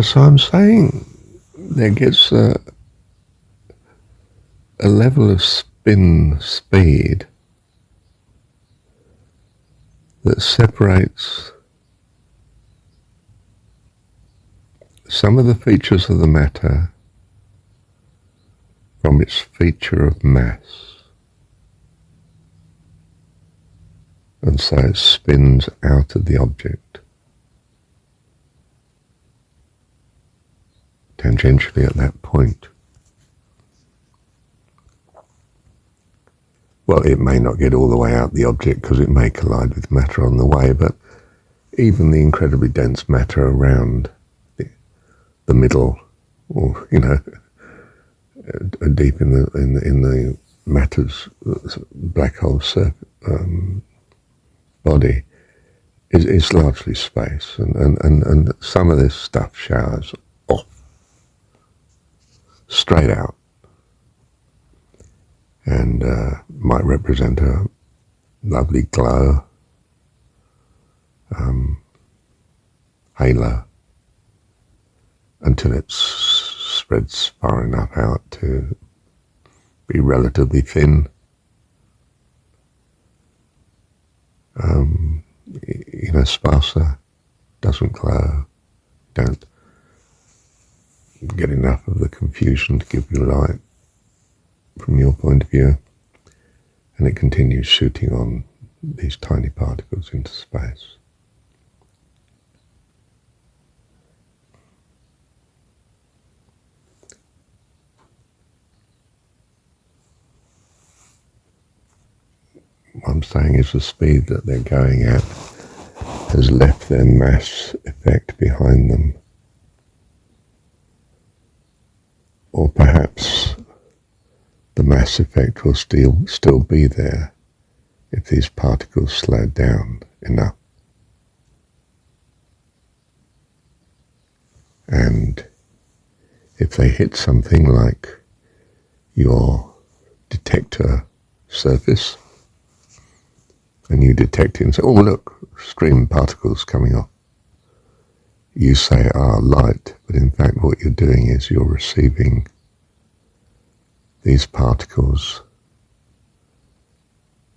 So I'm saying there gets a level of spin speed that separates some of the features of the matter from its feature of mass. And so it spins out of the object, tangentially at that point. Well, it may not get all the way out the object because it may collide with matter on the way, but even the incredibly dense matter around the middle, or deep in the matter's black hole body, is largely space, and some of this stuff showers off straight out, and might represent a lovely glow, halo, until it spreads far enough out to be relatively thin. Sparser, doesn't glow, don't get enough of the confusion to give you light from your point of view, and it continues shooting on these tiny particles into space. What I'm saying is the speed that they're going at has left their mass effect behind them. Or perhaps the mass effect will still be there if these particles slow down enough. And if they hit something like your detector surface, and you detect it and say, oh look, stream particles coming off. You say, light, but in fact what you're doing is you're receiving these particles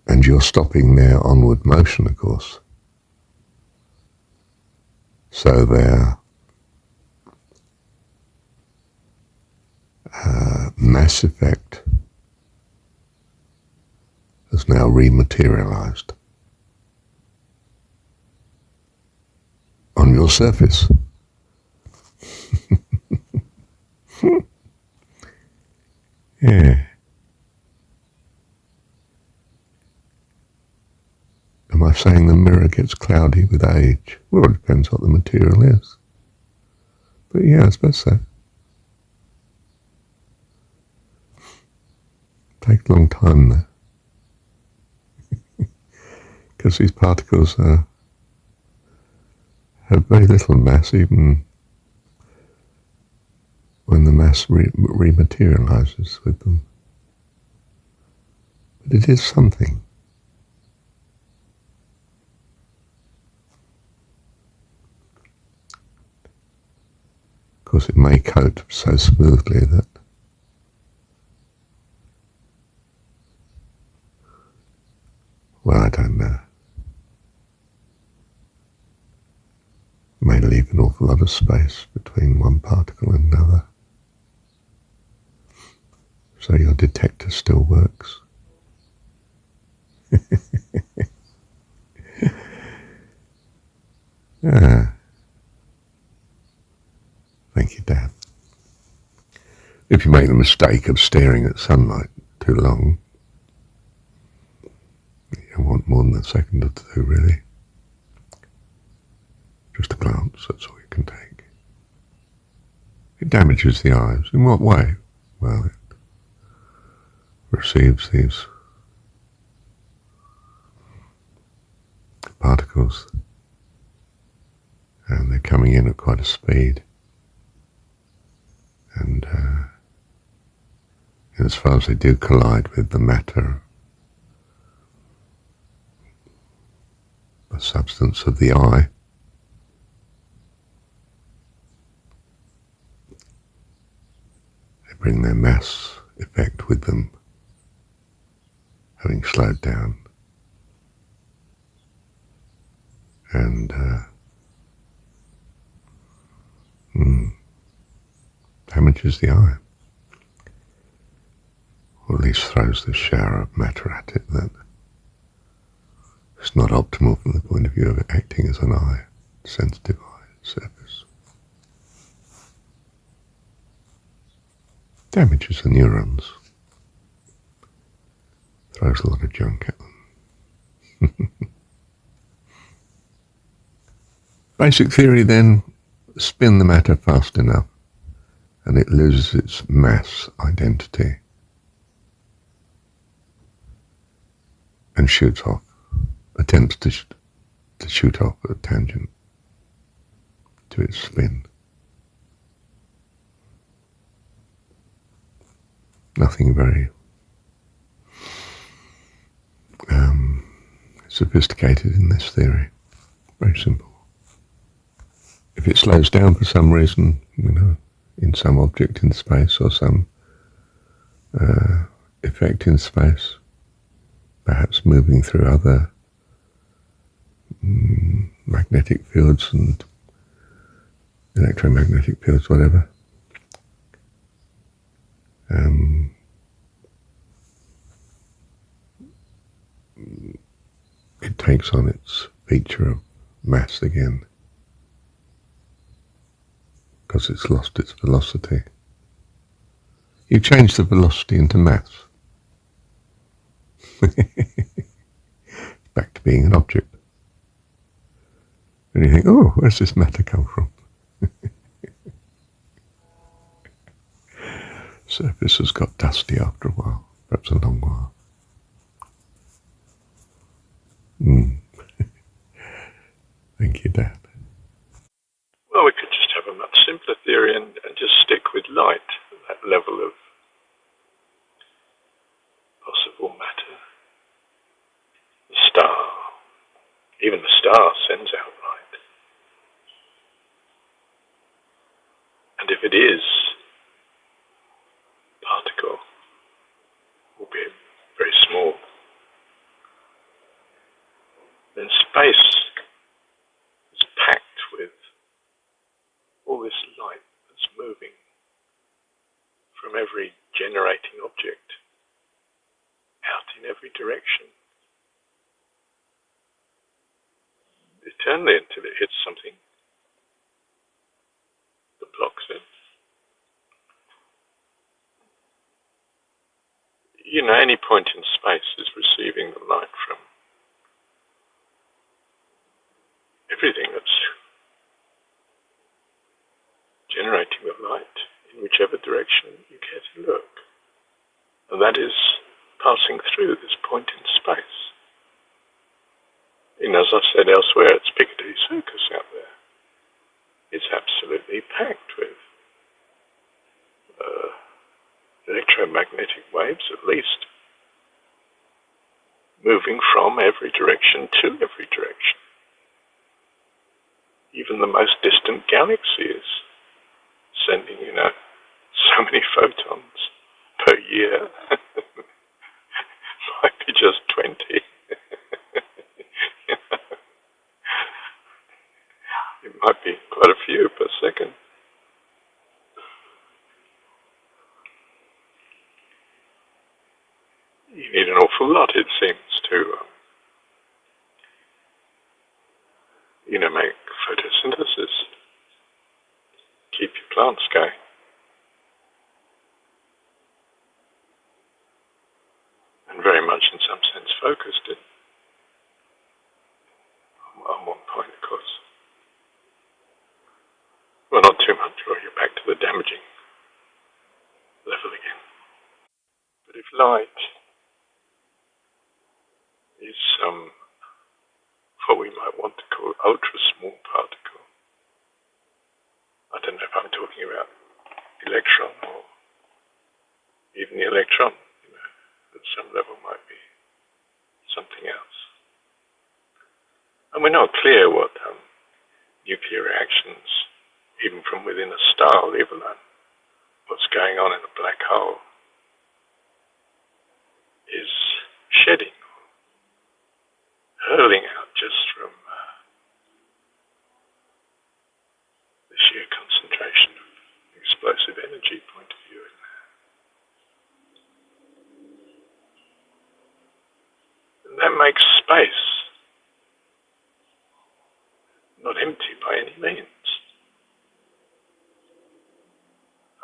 and you're stopping their onward motion, of course. So their mass effect has now rematerialized on your surface. Yeah. Am I saying the mirror gets cloudy with age? Well, it depends what the material is. But yeah, I suppose so. Takes a long time though. Because these particles have very little mass, even when the mass rematerializes with them. But it is something. Of course, it may coat so smoothly that I don't know. It may leave an awful lot of space between one particle and another. So your detector still works. Thank you, Dad. If you make the mistake of staring at sunlight too long, you want more than a second or two, really. Just a glance, that's all you can take. It damages the eyes. In what way? Well, it receives these particles, and they're coming in at quite a speed. And as far as they do collide with the matter, the substance of the eye, bring their mass effect with them, having slowed down, and damages the eye, or at least throws the shower of matter at it that is not optimal from the point of view of it acting as an eye, sensitive eye surface. Damages the neurons, throws a lot of junk at them. Basic theory then, spin the matter fast enough and it loses its mass identity and shoots off, attempts to shoot off a tangent to its spin. Nothing very sophisticated in this theory. Very simple. If it slows down for some reason, in some object in space or some effect in space, perhaps moving through other magnetic fields and electromagnetic fields, whatever, it takes on its feature of mass again, because it's lost its velocity. You change the velocity into mass. Back to being an object. And you think, oh, where's this matter come from? Surface has got dusty after a while, perhaps a long while. Thank you, Dad. Well, we could just have a much simpler theory and just stick with light, that level of possible matter. The star, even the star sends out light. And if it is a particle, albeit very small, then space is packed with all this light that's moving from every generating object out in every direction, eternally until it hits something that blocks it. Any point in space is receiving the light from everything that's generating the light in whichever direction you care to look. And that is passing through this point in space. As I've said elsewhere, it's Piccadilly Circus out there. It's absolutely packed with electromagnetic waves, at least, moving from every direction to every direction. Even the most distant galaxy is sending, so many photons per year. Might be just 20. It might be quite a few per second. You need an awful lot, it seems, to make photosynthesis, keep your plants going. And very much, in some sense, focused it on one point, of course. Well, not too much, or you're back to the damaging level again. But if light is what we might want to call ultra-small particle, I don't know if I'm talking about electron or even the electron, at some level might be something else. And we're not clear what nuclear reactions, even from within a star, leave alone what's going on in a black hole is shedding, hurling out just from the sheer concentration of explosive energy point of view. And that makes space not empty by any means.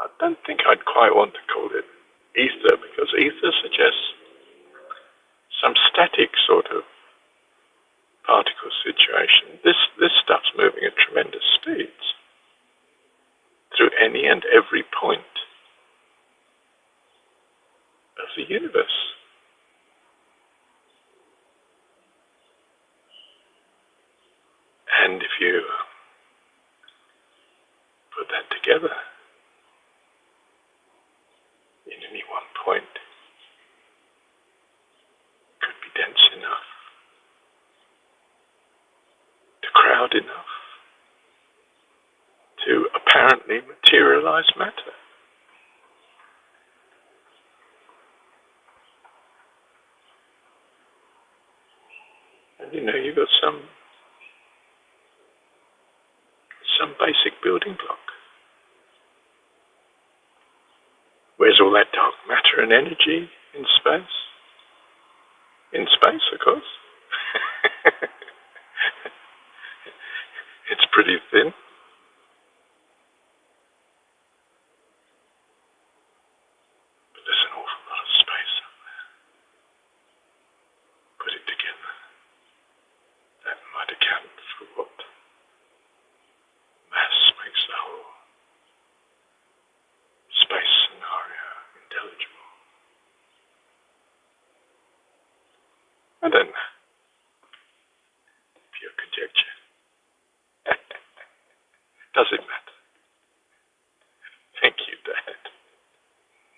I don't think I'd quite want to call it ether, because ether suggests some static sort of particle situation. This stuff's moving at tremendous speeds through any and every point of the universe. And if you put that together in any one point, it could be dense enough to crowd enough to apparently materialize matter. And you've got some basic building block. Where's all that dark matter and energy in space? In space, of course. It's pretty thin. But there's an awful lot of space up there. Put it together. That might account for what mass makes the whole space scenario intelligible. I don't know. Pure conjecture. Does it matter?